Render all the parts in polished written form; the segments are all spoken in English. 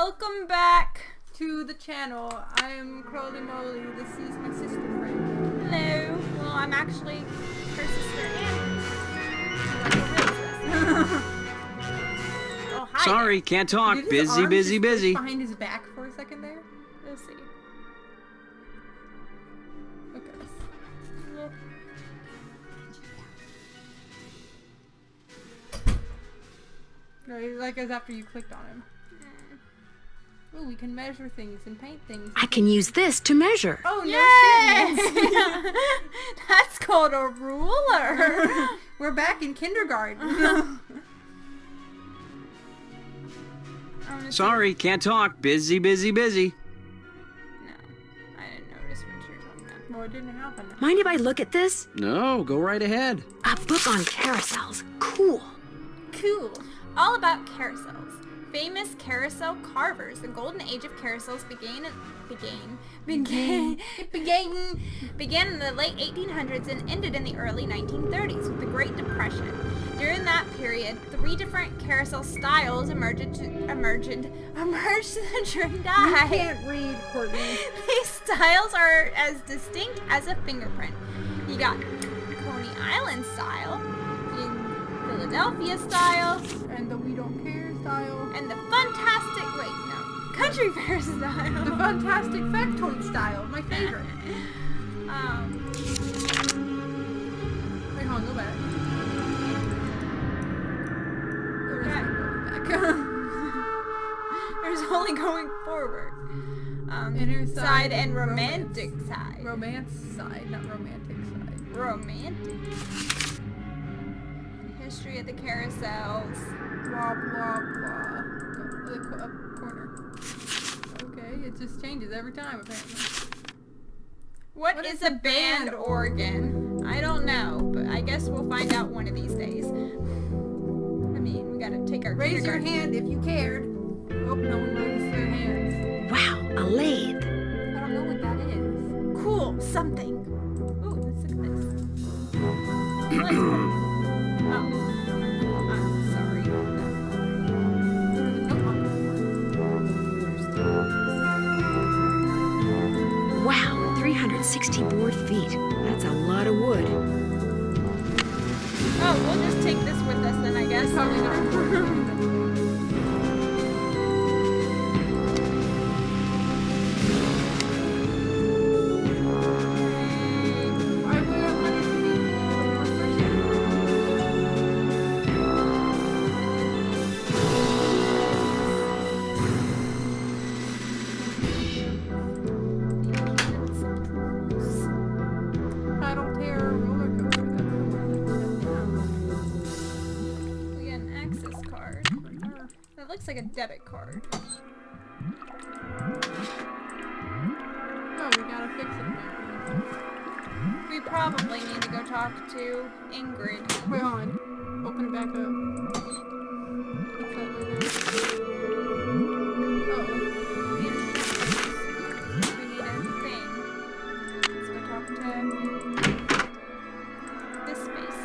Welcome back to the channel. I am ClolyMoly. This is my sister friend. Hello. Well, I'm actually her sister and oh, hi. Sorry, can't talk. Did his Busy, arm busy, just busy. push behind his back for a second there? Let's see. Look at this. No, like as after you clicked on him. Oh, we can measure things and paint things. I can use this to measure. Oh, no kidding. That's called a ruler. We're back in kindergarten. Sorry, can't talk. Busy, busy, busy. No, I didn't notice what you're talking about. Well, it didn't happen. Mind if I look at this? No, go right ahead. A book on carousels. Cool. Cool. All about carousels. Famous carousel carvers. The golden age of carousels began in the late 1800s and ended in the early 1930s with the Great Depression. During that period, 3 different carousel styles emerged to the trend eye. You can't read, Courtney. These styles are as distinct as a fingerprint. You got Coney Island style, Philadelphia style, And the we don't care style. and the country fair style. The fantastic factoid style. My favorite. Wait, hold on, go back. There's only going forward. Inner Side and romantic side. Romance side, not romantic side. Romantic. History of the carousels. Blah, blah, blah. Go to the up corner. Okay, it just changes every time, apparently. What is a band organ? I don't know, but I guess we'll find out one of these days. I mean, we gotta take our Raise your kindergarten- hand if you cared. Oh, no one raised their hands. Wow, a lathe. I don't know what that is. Cool, something. Ooh, let's look at this. Let's put- oh, I'm sorry. Wow, 360 board feet. That's a lot of wood. Oh, we'll just take this with us then, I guess. Probably not. Why would I want it to be Paddle Terror roller coaster? We got an access card. That looks like a debit card. Oh, we gotta fix it apparently. We probably need to go talk to Ingrid. Wait, hold on. Open it back up. What's that over there? Oh. We need a thing. Let's go talk to this space.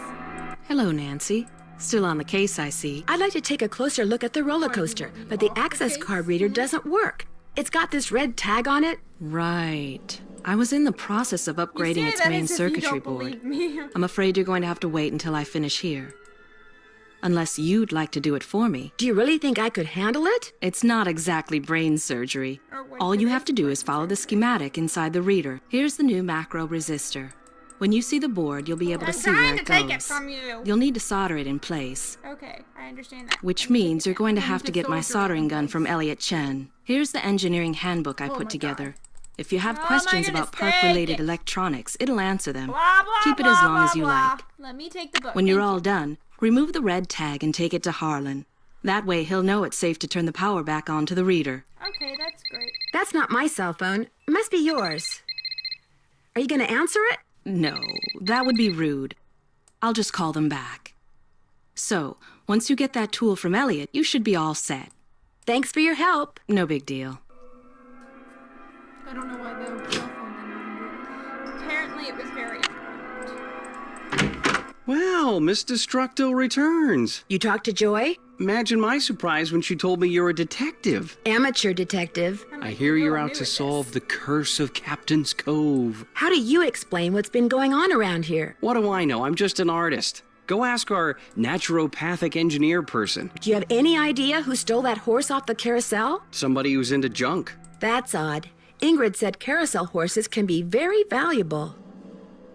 Hello, Nancy. Still on the case, I see. I'd like to take a closer look at the roller coaster, but the access card reader doesn't work. It's got this red tag on it. Right. I was in the process of upgrading You say its that main as if you circuitry don't board. believe me. I'm afraid you're going to have to wait until I finish here. Unless you'd like to do it for me. Do you really think I could handle it? It's not exactly brain surgery. Or what All it you is have to do brain is follow the schematic inside the reader. Here's the new macro resistor. When you see the board, you'll be able to I'm see where trying it to take it goes. from you. You'll need to solder it in place. Okay, I understand that. Which means you're going to You have to just get my solder it soldering in gun place. from Elliot Chen. Here's the engineering handbook I Oh put my together. God. If you have How am I questions gonna about take park-related it? electronics, it'll answer them. Blah, blah, Keep it blah, as long blah, as you blah. like. Let me take the book. When you're Thank all you. done, remove the red tag and take it to Harlan. That way he'll know it's safe to turn the power back on to the reader. Okay, that's great. That's not my cell phone. It must be yours. Are you going to answer it? No, that would be rude. I'll just call them back. So, once you get that tool from Elliot, you should be all set. Thanks for your help. No big deal. I don't know why the cell phone didn't work. Apparently it was very important. Well, Miss Destructo returns. You talked to Joy? Imagine my surprise when she told me you're a detective. Amateur detective. I'm I like, hear "You're you're new out at to this." solve the curse of Captain's Cove. How do you explain what's been going on around here? What do I know? I'm just an artist. Go ask our naturopathic engineer person. Do you have any idea who stole that horse off the carousel? Somebody who's into junk. That's odd. Ingrid said carousel horses can be very valuable.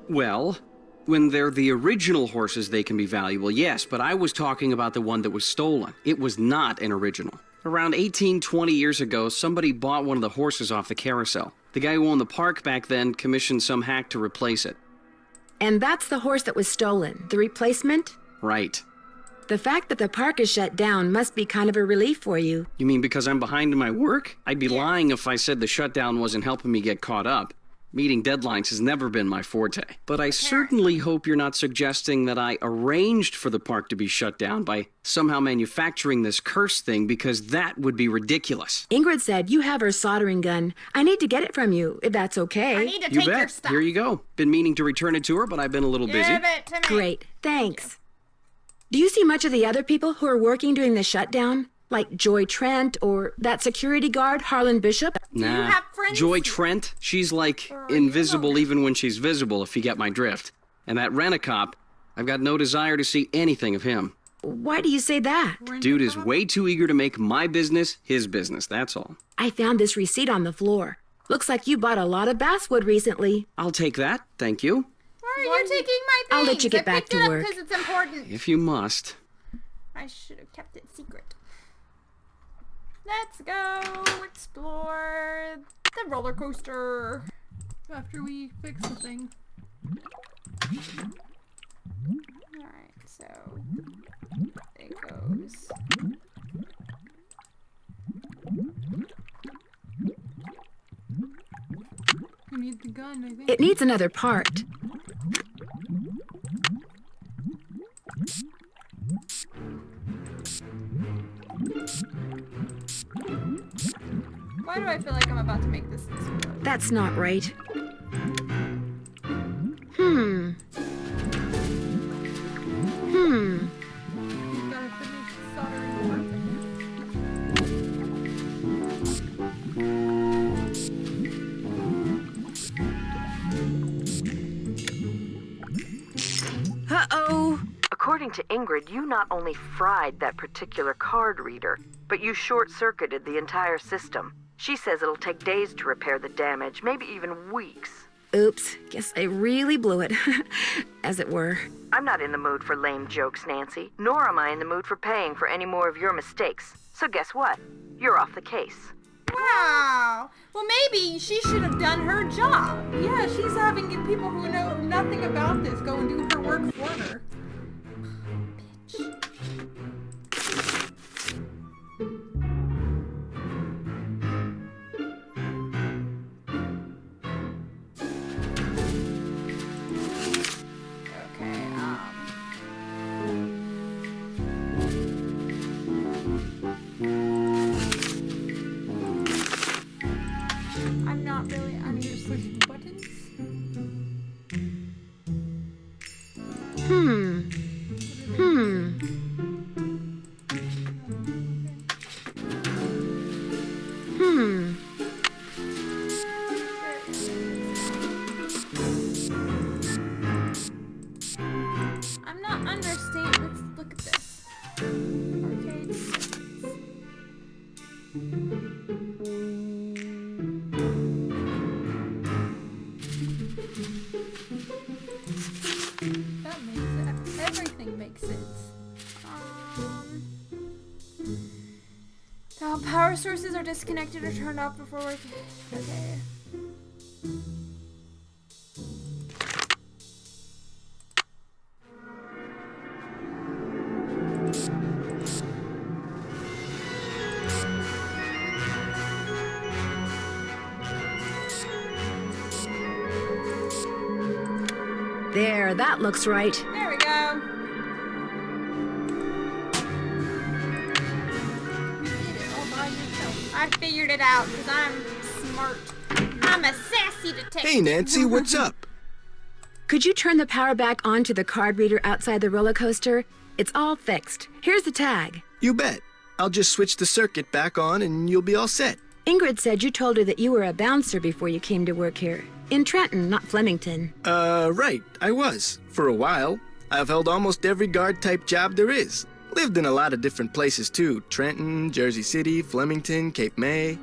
Well, when they're the original horses, they can be valuable, yes, but I was talking about the one that was stolen. It was not an original. Around 20 years ago, somebody bought one of the horses off the carousel. The guy who owned the park back then commissioned some hack to replace it. And that's the horse that was stolen. The replacement? Right. The fact that the park is shut down must be kind of a relief for you. You mean because I'm behind in my work? I'd be lying if I said the shutdown wasn't helping me get caught up. Meeting deadlines has never been my forte. But I certainly hope you're not suggesting that I arranged for the park to be shut down by somehow manufacturing this curse thing, because that would be ridiculous. Ingrid said you have her soldering gun. I need to get it from you, if that's okay. I need to You take your bet. stuff. Here you go. Been meaning to return it to her, but I've been a little busy. Give it to me. Great, thanks. Do you see much of the other people who are working during the shutdown? Like Joy Trent or that security guard, Harlan Bishop? Do you have friends? Joy Trent, she's like Or are you invisible alone? even when she's visible, if you get my drift. And that rent-a-cop, I've got no desire to see anything of him. Why do you say that? Dude is way too eager to make my business his business, that's all. I found this receipt on the floor. Looks like you bought a lot of basswood recently. I'll take that, thank you. Why are you taking my things? I'll let you get back to work. Because it's important. If you must. I should have kept it secret. Let's go explore the roller coaster. After we fix the thing. Alright, so it goes. We need the gun, I think. It needs another part. Why do I feel like I'm about to make this explode? That's not right. Hmm. We've gotta finish soldering the parts, I think. Uh-oh. According to Ingrid, you not only fried that particular card reader, but you short-circuited the entire system. She says it'll take days to repair the damage, maybe even weeks. Oops. Guess I really blew it. As it were. I'm not in the mood for lame jokes, Nancy, nor am I in the mood for paying for any more of your mistakes. So guess what? You're off the case. Wow. Well, maybe she should have done her job. Yeah, she's having people who know nothing about this go and do her work for her. Okay, I'm not really Push buttons. I'm not understanding. Let's look at this. Arcade settings. That makes sense. Everything makes sense. All power sources are disconnected or turned off before working. Okay. There, that looks right. There we go. You did it all by yourself. I figured it out because I'm smart. I'm a sassy detective. Hey, Nancy, what's up? Could you turn the power back on to the card reader outside the roller coaster? It's all fixed. Here's the tag. You bet. I'll just switch the circuit back on and you'll be all set. Ingrid said you told her that you were a bouncer before you came to work here. In Trenton, not Flemington. Right. I was. For a while. I've held almost every guard-type job there is. Lived in a lot of different places, too. Trenton, Jersey City, Flemington, Cape May.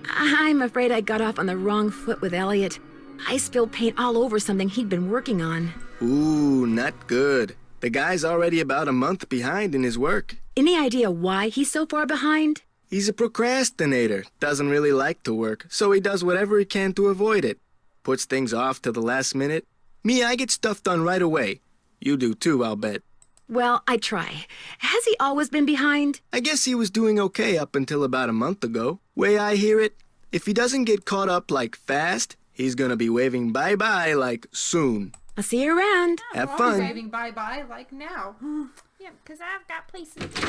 I'm afraid I got off on the wrong foot with Elliot. I spilled paint all over something he'd been working on. Ooh, not good. The guy's already about a month behind in his work. Any idea why he's so far behind? He's a procrastinator. Doesn't really like to work, so he does whatever he can to avoid it. Puts things off to the last minute. Me, I get stuff done right away. You do too, I'll bet. Well, I try. Has he always been behind? I guess he was doing okay up until about a month ago. Way I hear it, if he doesn't get caught up like fast, he's gonna be waving bye-bye like soon. I'll see you around. Have Well, fun. Waving bye-bye like now. Yeah, because I've got places to go.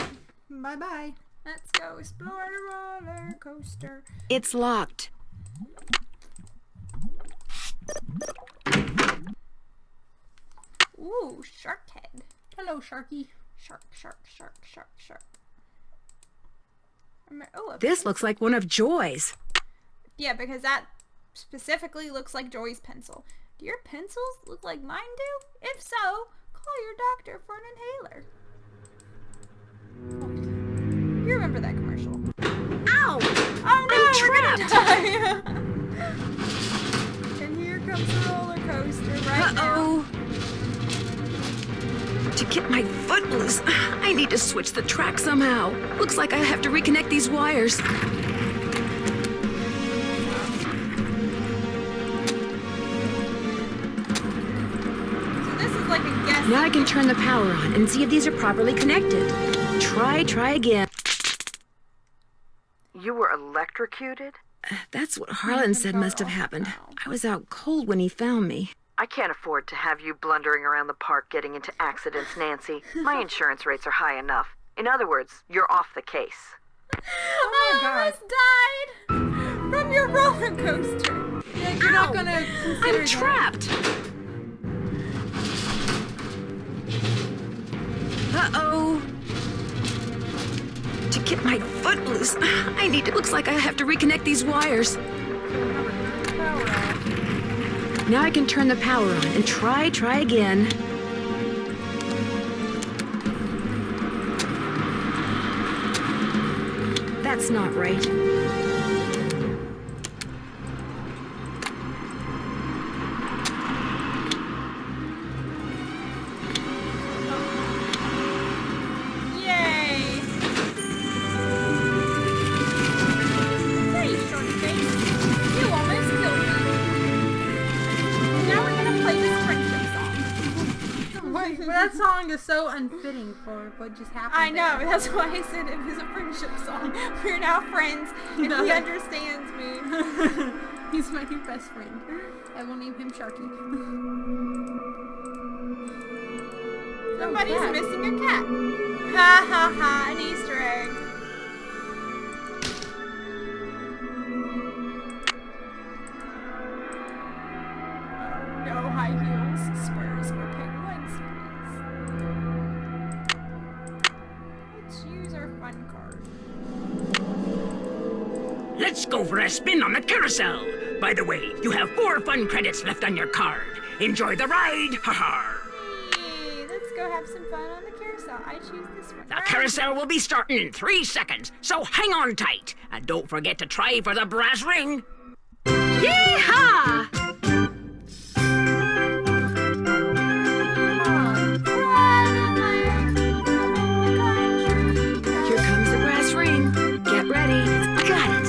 Bye-bye. Let's go explore the roller coaster. It's locked. Ooh, shark head. Hello, Sharky. Shark, shark, shark, shark, shark. Oh, This looks like one of Joy's. yeah, because that specifically looks like Joy's pencil. Do your pencils look like mine do? If so, call your doctor for an inhaler. You remember that commercial? Ow! Oh no, I'm we're trapped. gonna die! And here comes the roller coaster right now. Uh-oh. To get my foot loose, I need to switch the track somehow. Looks like I have to reconnect these wires. So this is like a guess. Now I can turn the power on and see if these are properly connected. Try again. You were electrocuted? That's what Harlan said must have happened. I was out cold when he found me. I can't afford to have you blundering around the park getting into accidents, Nancy. My insurance rates are high enough. In other words, you're off the case. I almost died from your roller coaster. Yeah, you're not gonna consider I'm trapped. Uh-oh. To get my foot loose, I need to... Looks like I have to reconnect these wires. Now I can turn the power on and try again. That's not right. Yay! Hey, shorty face. You almost killed me. Now we're gonna play this friendship song. Wait, but that song is so unfitting for what just happened. I know, there. that's why I said it was a friendship song. We're now friends, and he understands me. He's my new best friend. I will name him Sharky. Somebody's cat. missing a cat. Ha ha ha, an Easter egg. No high heels, spurs, or penguins, please. Let's use our fun card. Let's go for a spin on the carousel. By the way, you have 4 fun credits left on your card. Enjoy the ride, ha-ha. Hey, let's go have some fun on the carousel. I choose this one. The carousel will be starting in 3 seconds, so hang on tight. And don't forget to try for the brass ring. Yeehaw! Here comes the brass ring. Get ready. Got it.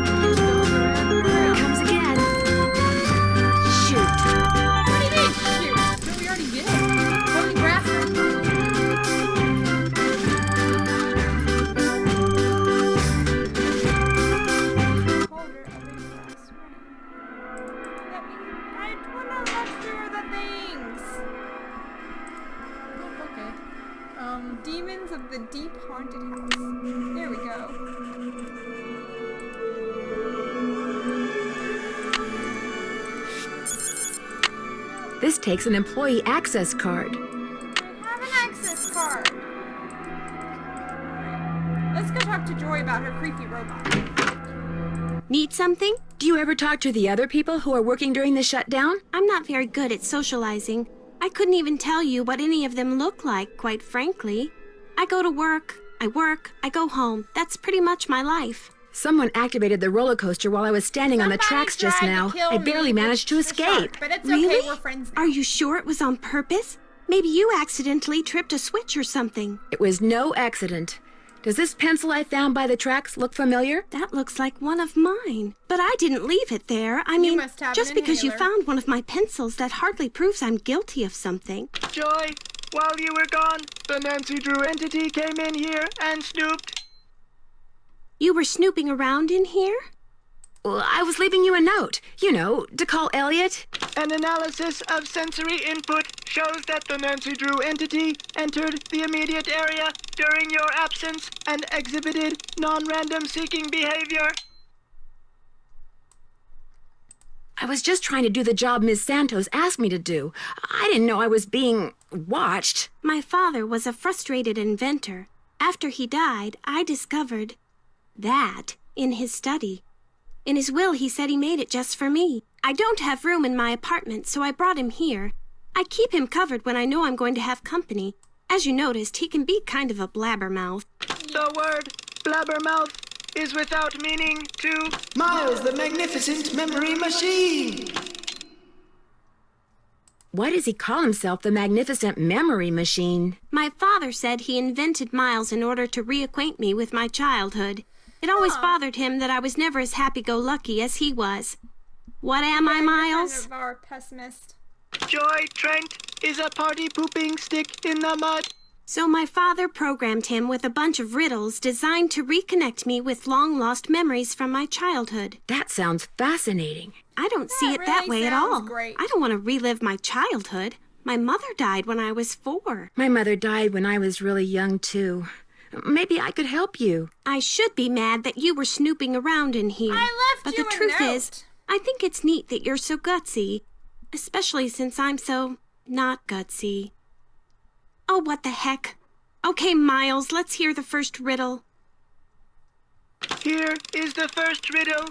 Here it comes again. Shoot. What do you mean, shoot? We already This takes an employee access card. I have an access card. Alright. Let's go talk to Joy about her creepy robot. Need something? Do you ever talk to the other people who are working during the shutdown? I'm not very good at socializing. I couldn't even tell you what any of them look like, quite frankly. I go to work, I go home. That's pretty much my life. Someone activated the roller coaster while I was standing on the tracks just tried to now. kill I barely me managed to with the escape. shark, but it's Really? okay, we're friends now. Are you sure it was on purpose? Maybe you accidentally tripped a switch or something. It was no accident. Does this pencil I found by the tracks look familiar? That looks like one of mine. But I didn't leave it there. I mean, must have just an because you inhaler. found one of my pencils, that hardly proves I'm guilty of something. Joy, while you were gone, the Nancy Drew entity came in here and snooped. You were snooping around in here? Well, I was leaving you a note. You know, to call Elliot. An analysis of sensory input shows that the Nancy Drew entity entered the immediate area during your absence and exhibited non-random seeking behavior. I was just trying to do the job Ms. Santos asked me to do. I didn't know I was being watched. My father was a frustrated inventor. After he died, I discovered that in his study. In his will, he said he made it just for me. I don't have room in my apartment, so I brought him here. I keep him covered when I know I'm going to have company. As you noticed, he can be kind of a blabbermouth. The word blabbermouth is without meaning to Miles, the magnificent memory machine. Why does he call himself the Magnificent Memory Machine? My father said he invented Miles in order to reacquaint me with my childhood. It always bothered him that I was never as happy-go-lucky as he was. What am I, You're Miles? kind of our pessimist. Joy Trent is a party pooping stick in the mud. So my father programmed him with a bunch of riddles designed to reconnect me with long-lost memories from my childhood. That sounds fascinating. I don't see it That that really way at sounds all. great. I don't want to relive my childhood. My mother died when I was 4. My mother died when I was really young, too. Maybe I could help you. I should be mad that you were snooping around in here. I left but you the a truth note. is, I think it's neat that you're so gutsy. Especially since I'm so not gutsy. Oh, what the heck. Okay, Miles, let's hear the first riddle. Here is the first riddle.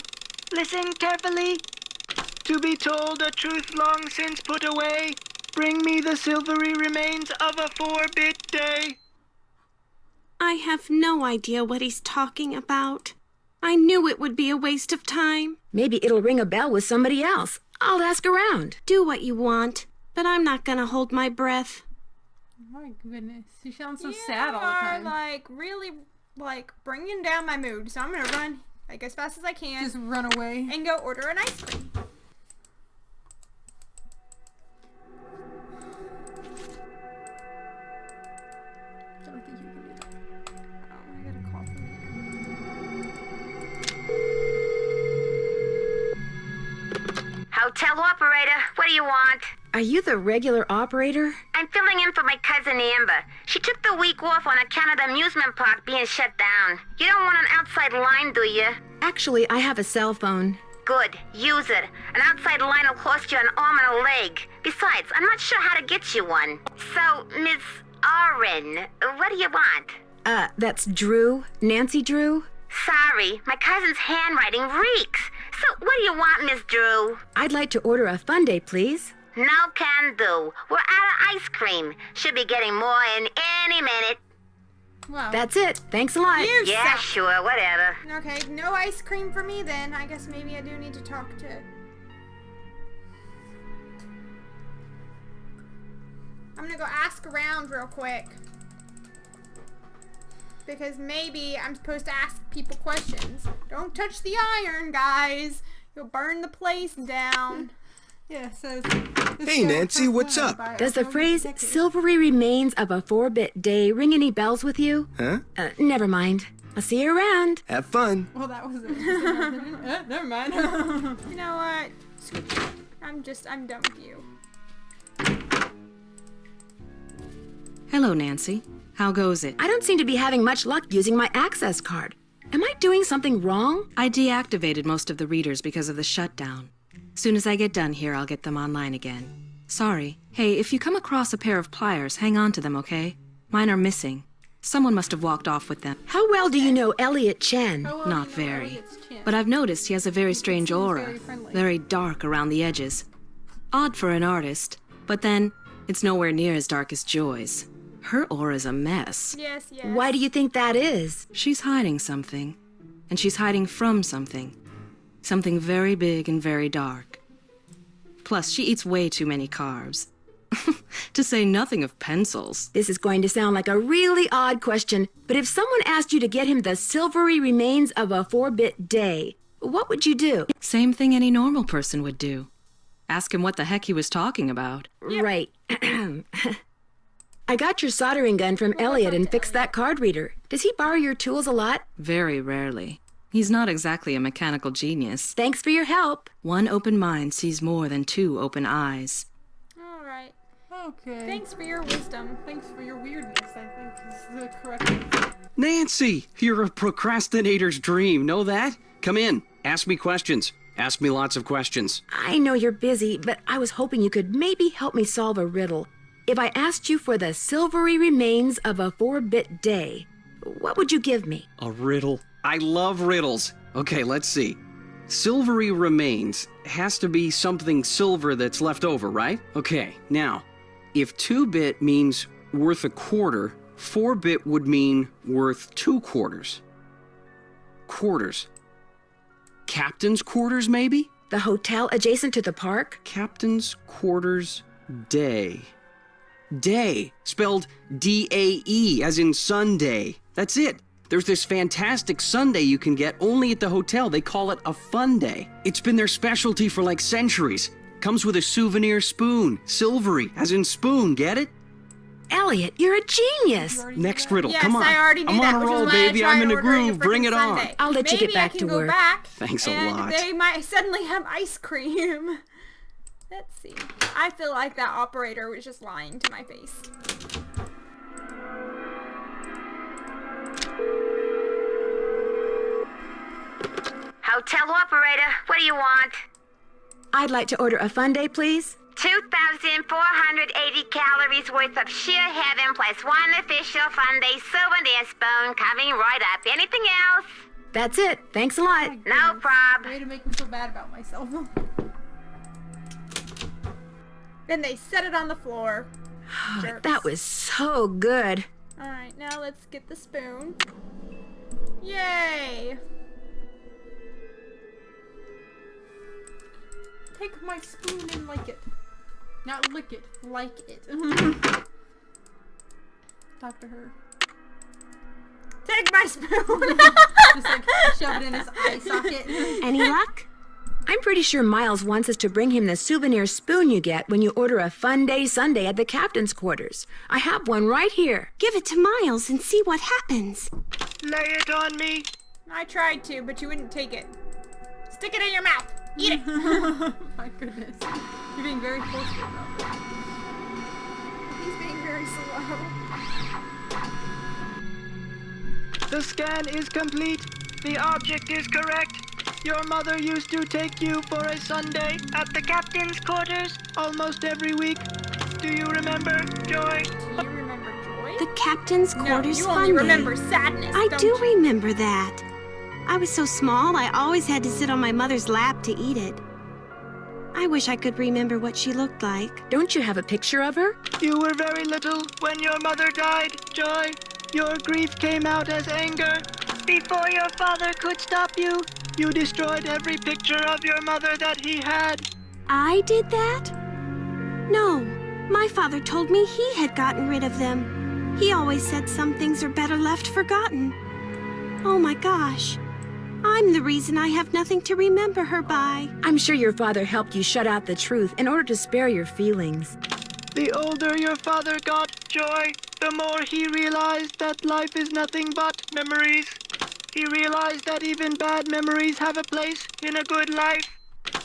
Listen carefully. To be told a truth long since put away, bring me the silvery remains of a 4-bit day. I have no idea what he's talking about. I knew it would be a waste of time. Maybe it'll ring a bell with somebody else. I'll ask around. Do what you want, but I'm not gonna hold my breath. Oh my goodness. She sounds so You sad all the are, time. like, really, like, bringing down my mood. So I'm gonna run, like, as fast as I can Just run away. and go order an ice cream. I don't think you can do that. Oh, I got a call from here. Hotel operator, what do you want? Are you the regular operator? I'm filling in for my cousin Amber. She took the week off on account of the amusement park being shut down. You don't want an outside line, do you? Actually, I have a cell phone. Good, use it. An outside line will cost you an arm and a leg. Besides, I'm not sure how to get you one. So, Miss Oren, what do you want? That's Drew. Nancy Drew. Sorry, my cousin's handwriting reeks. So, what do you want, Miss Drew? I'd like to order a Fundae, please. No can do. We're out of ice cream. Should be getting more in any minute. Wow. That's it. Thanks a lot. You Yeah, suck. sure, whatever. Okay, no ice cream for me then. I guess maybe I do need to talk to... I'm gonna go ask around real quick. Because maybe I'm supposed to ask people questions. Don't touch the iron, guys. You'll burn the place down. Yeah, so Hey, Nancy, what's up? Does the phrase silvery remains of a 4-bit day ring any bells with you? Huh? Never mind. I'll see you around. Have fun. Well, that was it. Never mind. You know what? I'm done with you. Hello, Nancy. How goes it? I don't seem to be having much luck using my access card. Am I doing something wrong? I deactivated most of the readers because of the shutdown. Soon as I get done here, I'll get them online again. Sorry. Hey, if you come across a pair of pliers, hang on to them, okay? Mine are missing. Someone must have walked off with them. How well do you know Elliot Chen? How well Not do you know very. Elliot's chin? But I've noticed he has a very strange seems aura. very friendly. Very dark around the edges. Odd for an artist. But then, it's nowhere near as dark as Joy's. Her aura's a mess. Yes, yes. Why do you think that is? She's hiding something. And she's hiding from something. Something very big and very dark. Plus, she eats way too many carbs. To say nothing of pencils. This is going to sound like a really odd question, but if someone asked you to get him the silvery remains of a 4-bit day, what would you do? Same thing any normal person would do. Ask him what the heck he was talking about. Right. I got your soldering gun from Elliot and fixed that card reader. Does he borrow your tools a lot? Very rarely. He's not exactly a mechanical genius. Thanks for your help. One open mind sees more than 2 open eyes. All right. Okay. Thanks for your wisdom. Thanks for your weirdness, I think is the correct answer. Nancy, you're a procrastinator's dream. Know that? Come in. Ask me questions. Ask me lots of questions. I know you're busy, but I was hoping you could maybe help me solve a riddle. If I asked you for the silvery remains of a 4-bit day, what would you give me? A riddle. I love riddles. Okay, let's see. Silvery remains has to be something silver that's left over, right? Okay, now, if 2-bit means worth a quarter, 4-bit would mean worth 2 quarters. Quarters. Captain's quarters, maybe? The hotel adjacent to the park? Captain's quarters day. Day, spelled D-A-E, as in Sunday. That's it. There's this fantastic sundae you can get only at the hotel. They call it a Fundae. It's been their specialty for like centuries. Comes with a souvenir spoon. Silvery, as in spoon, get it? Elliot, you're a genius. Next riddle, Yes, come on. I already knew I'm that, on a which is roll, why I baby. I'm tried in a ordering groove. Bring frickin' it on. sundae. I'll let you get back Maybe to I can work. go back. Thanks a and lot. They might suddenly have ice cream. Let's see. I feel like that operator was just lying to my face. Hotel operator, what do you want? I'd like to order a Fundae, please. 2,480 calories worth of sheer heaven plus one official Fundae souvenir spoon coming right up. Anything else? That's it. Thanks a lot. No prob. Way to make me feel bad about myself. Then they set it on the floor. Jerks. That was so good. Alright, now let's get the spoon. Yay! Take my spoon and like it. Not lick it, like it. Talk to her. Take my spoon! Just like shove it in his eye socket. Any luck? I'm pretty sure Miles wants us to bring him the souvenir spoon you get when you order a Fundae sundae at the captain's quarters. I have one right here. Give it to Miles and see what happens. Lay it on me. I tried to, but you wouldn't take it. Stick it in your mouth. Eat it. My goodness. You're being very forceful about that. He's being very slow. The scan is complete. The object is correct. Your mother used to take you for a Sunday at the captain's quarters almost every week. Do you remember, Joy? Do you remember Joy? The captain's quarters No, you only Fundae. remember sadness. I don't do you? remember that. I was so small, I always had to sit on my mother's lap to eat it. I wish I could remember what she looked like. Don't you have a picture of her? You were very little when your mother died, Joy. Your grief came out as anger. Before your father could stop you, you destroyed every picture of your mother that he had. I did that? No, my father told me he had gotten rid of them. He always said some things are better left forgotten. Oh my gosh. I'm the reason I have nothing to remember her by. I'm sure your father helped you shut out the truth in order to spare your feelings. The older your father got, Joy, the more he realized that life is nothing but memories. He realized that even bad memories have a place in a good life.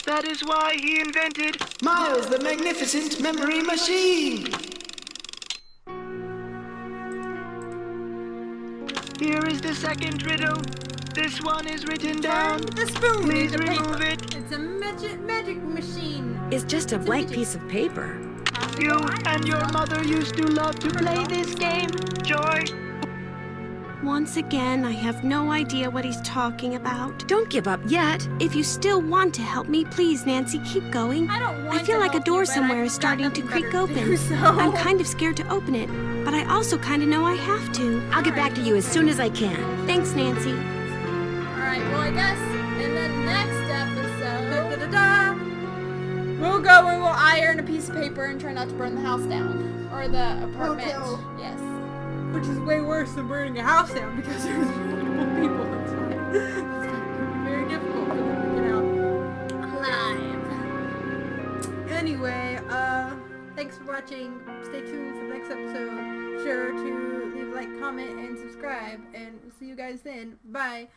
That is why he invented Miles, the magnificent memory machine! Here is the second riddle. This one is written down. The spoon Please in the remove paper. it. It's a magic machine. It's just a blank piece of paper. You and your mother used to love to play this game, Joy. Once again, I have no idea what he's talking about. Don't give up yet. If you still want to help me, please, Nancy, keep going. I don't want I feel to like a help door you, but somewhere I've is got starting to nothing creak better to open. do, so. I'm kind of scared to open it, but I also kind of know I have to. I'll get back to you as soon as I can. Thanks, Nancy. Alright, well, I guess in the next episode, we'll go and we'll iron a piece of paper and try not to burn the house down. Or the apartment. Hotel. Yes. Which is way worse than burning a house down because there's multiple people inside. It's gonna be very difficult for them to get out alive. Anyway, thanks for watching. Stay tuned for the next episode. Sure to leave a like, comment, and subscribe. And we'll see you guys then. Bye.